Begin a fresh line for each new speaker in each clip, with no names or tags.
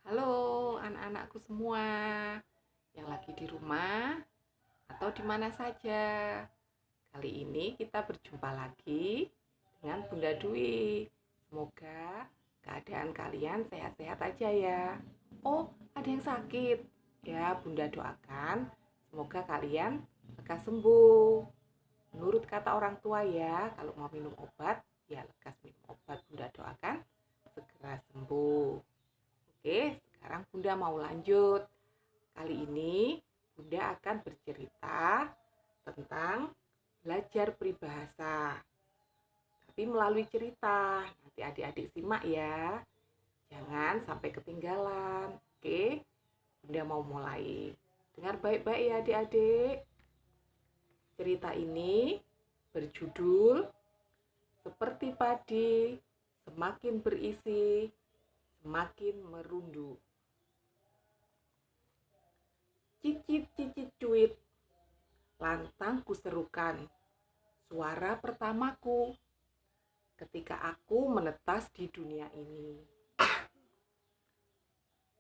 Halo anak-anakku semua yang lagi di rumah atau di mana saja. Kali ini kita berjumpa lagi dengan Bunda Dwi. Semoga keadaan kalian sehat-sehat aja ya. Oh, ada yang sakit. Ya, Bunda doakan semoga kalian lekas sembuh. Menurut kata orang tua ya, kalau mau minum obat, ya lekas minum obat. Bunda doakan segera sembuh. Oke, sekarang Bunda mau lanjut. Kali ini Bunda akan bercerita tentang belajar peribahasa. Tapi melalui cerita. Nanti adik-adik simak ya. Jangan sampai ketinggalan. Oke, Bunda mau mulai. Dengar baik-baik ya adik-adik. Cerita ini berjudul Seperti Padi, Semakin Berisi, Semakin Merunduk. Cicit-cicit cuit, lantang kuserukan, suara pertamaku ketika aku menetas di dunia ini.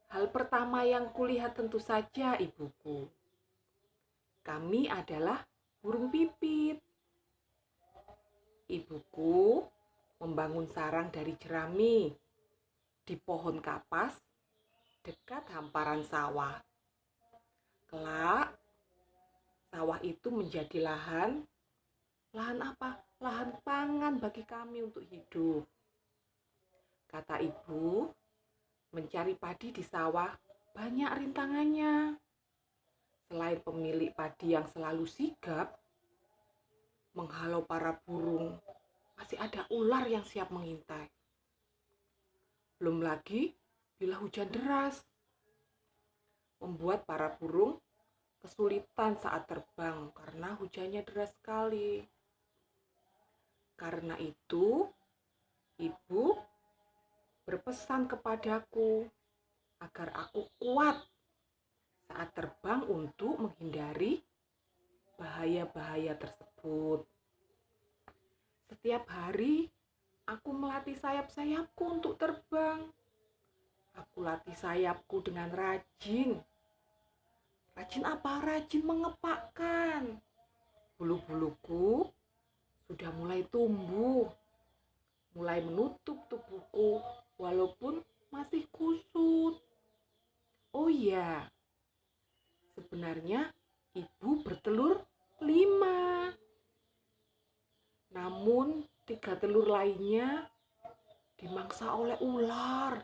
Hal pertama yang kulihat tentu saja ibuku. Kami adalah burung pipit. Ibuku membangun sarang dari jerami di pohon kapas dekat hamparan sawah. Kelak, sawah itu menjadi lahan apa? Lahan pangan bagi kami untuk hidup. Kata ibu, mencari padi di sawah banyak rintangannya. Selain pemilik padi yang selalu sigap menghalau para burung, masih ada ular yang siap mengintai. Belum lagi bila hujan deras, membuat para burung kesulitan saat terbang karena hujannya deras sekali. Karena itu, ibu berpesan kepadaku agar aku kuat saat terbang untuk menghindari bahaya-bahaya tersebut. Setiap hari, aku melatih sayap-sayapku untuk terbang. Aku latih sayapku dengan rajin. Rajin apa? Rajin mengepakkan. Bulu-buluku sudah mulai tumbuh, mulai menutup tubuhku walaupun masih kusut. Oh iya, sebenarnya ibu bertelur 5. Namun 3 telur lainnya dimangsa oleh ular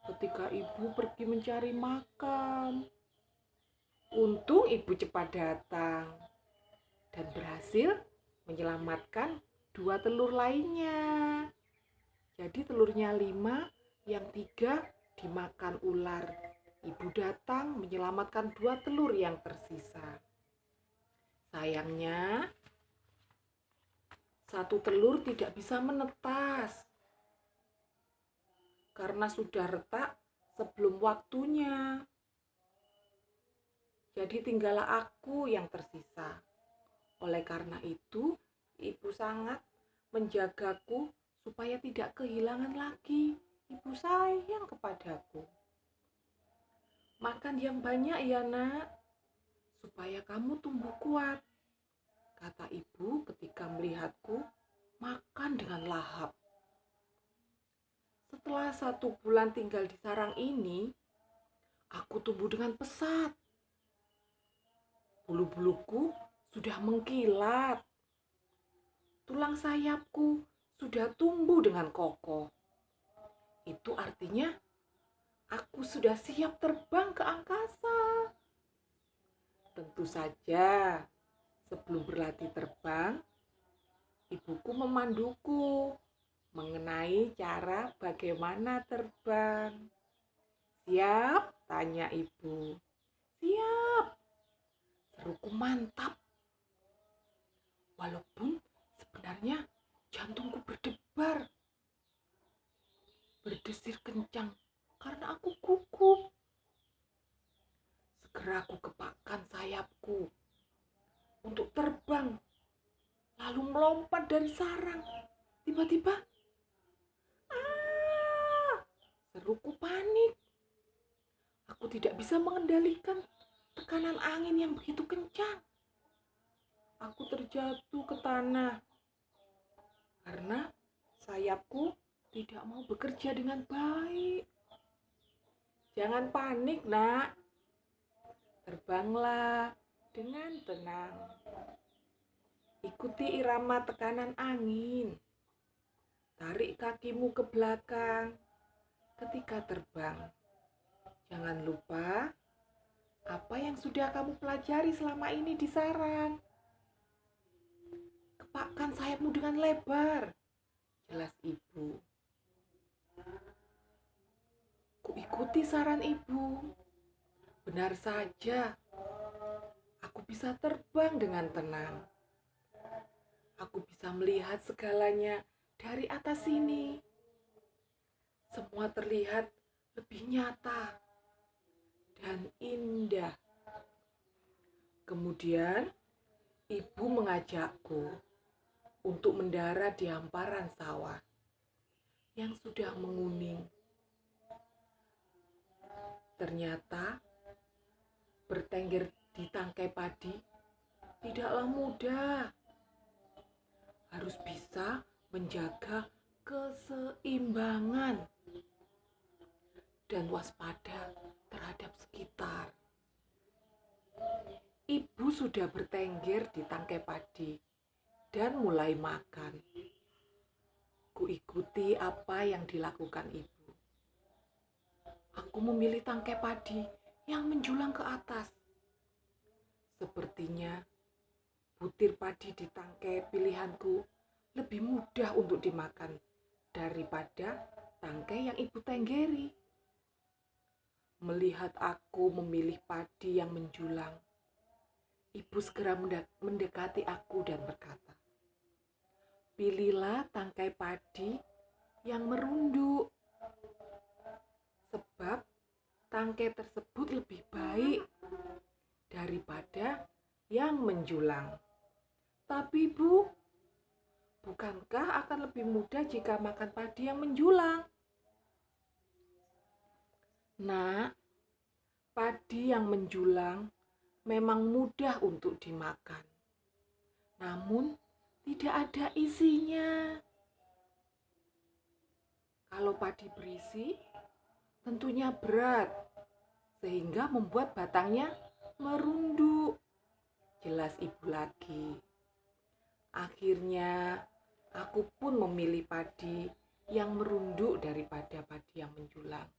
ketika ibu pergi mencari makan. Untung ibu cepat datang dan berhasil menyelamatkan 2 telur lainnya. Jadi telurnya 5, yang 3 dimakan ular. Ibu datang menyelamatkan 2 telur yang tersisa. Sayangnya, 1 telur tidak bisa menetas karena sudah retak sebelum waktunya. Jadi tinggallah aku yang tersisa. Oleh karena itu, ibu sangat menjagaku supaya tidak kehilangan lagi. Ibu sayang kepadaku. Makan yang banyak ya nak, supaya kamu tumbuh kuat, kata ibu ketika melihatku makan dengan lahap. Setelah 1 bulan tinggal di sarang ini, aku tumbuh dengan pesat. Bulu-buluku sudah mengkilat. Tulang sayapku sudah tumbuh dengan kokoh. Itu artinya aku sudah siap terbang ke angkasa. Tentu saja, sebelum berlatih terbang, ibuku memanduku mengenai cara bagaimana terbang. Siap? Tanya ibu. Siap, seruku mantap. Walaupun sebenarnya jantungku berdebar, berdesir kencang karena aku gugup. Segera aku kepakkan sayapku untuk terbang, lalu melompat dari sarang. Tiba-tiba, seruku panik. Aku tidak bisa mengendalikan tekanan angin yang begitu kencang. Aku terjatuh ke tanah karena sayapku tidak mau bekerja dengan baik. Jangan panik, Nak. Terbanglah dengan tenang. Ikuti irama tekanan angin. Tarik kakimu ke belakang ketika terbang. Jangan lupa apa yang sudah kamu pelajari selama ini di sarang. Kepakkan sayapmu dengan lebar. Jelas ibu. Kuikuti saran ibu. Benar saja, aku bisa terbang dengan tenang. Aku bisa melihat segalanya dari atas sini. Semua terlihat lebih nyata dan indah. Kemudian, ibu mengajakku untuk mendarat di hamparan sawah yang sudah menguning. Ternyata bertengger di tangkai padi tidaklah mudah. Harus bisa menjaga keseimbangan dan waspada terhadap sekitar. Ibu sudah bertengger di tangkai padi dan mulai makan. Kuikuti apa yang dilakukan ibu. Aku memilih tangkai padi yang menjulang ke atas. Sepertinya butir padi di tangkai pilihanku lebih mudah untuk dimakan daripada tangkai yang ibu tenggeri. Melihat aku memilih padi yang menjulang, ibu segera mendekati aku dan berkata, "Pilihlah tangkai padi yang merunduk, sebab tangkai tersebut lebih baik daripada yang menjulang." Tapi Bu, bukankah akan lebih mudah jika makan padi yang menjulang? Nak, padi yang menjulang memang mudah untuk dimakan, namun tidak ada isinya. Kalau padi berisi, tentunya berat, sehingga membuat batangnya merunduk. Jelas ibu lagi. Akhirnya, aku pun memilih padi yang merunduk daripada padi yang menjulang,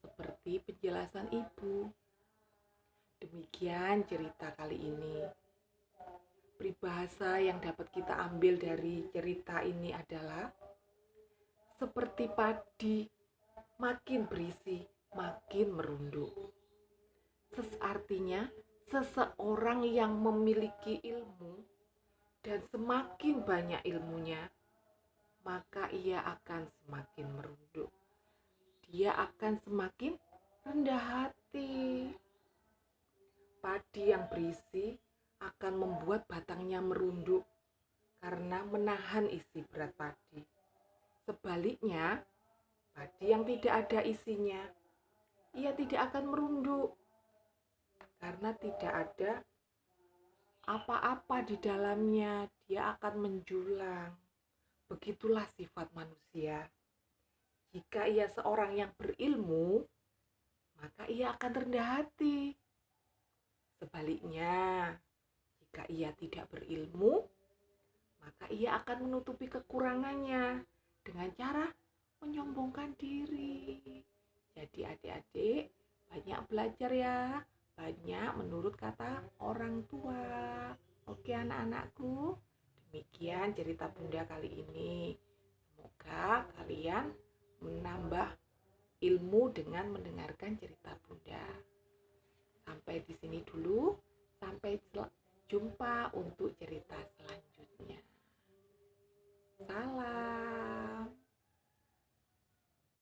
seperti penjelasan ibu. Demikian cerita kali ini. Peribahasa yang dapat kita ambil dari cerita ini adalah seperti padi, makin berisi, makin merunduk. Artinya, seseorang yang memiliki ilmu dan semakin banyak ilmunya, maka ia akan semakin merunduk. Dia akan semakin rendah hati. Padi yang berisi akan membuat batangnya merunduk karena menahan isi berat padi. Sebaliknya, padi yang tidak ada isinya, ia tidak akan merunduk karena tidak ada apa-apa di dalamnya, dia akan menjulang. Begitulah sifat manusia. Jika ia seorang yang berilmu, maka ia akan rendah hati. Sebaliknya, jika ia tidak berilmu, maka ia akan menutupi kekurangannya dengan cara menyombongkan diri. Jadi adik-adik banyak belajar ya, banyak menurut kata orang tua. Oke anak-anakku, demikian cerita Bunda kali ini. Semoga kalian menambah ilmu dengan mendengarkan cerita Bunda. Sampai di sini dulu, sampai jumpa untuk cerita selanjutnya. Salam.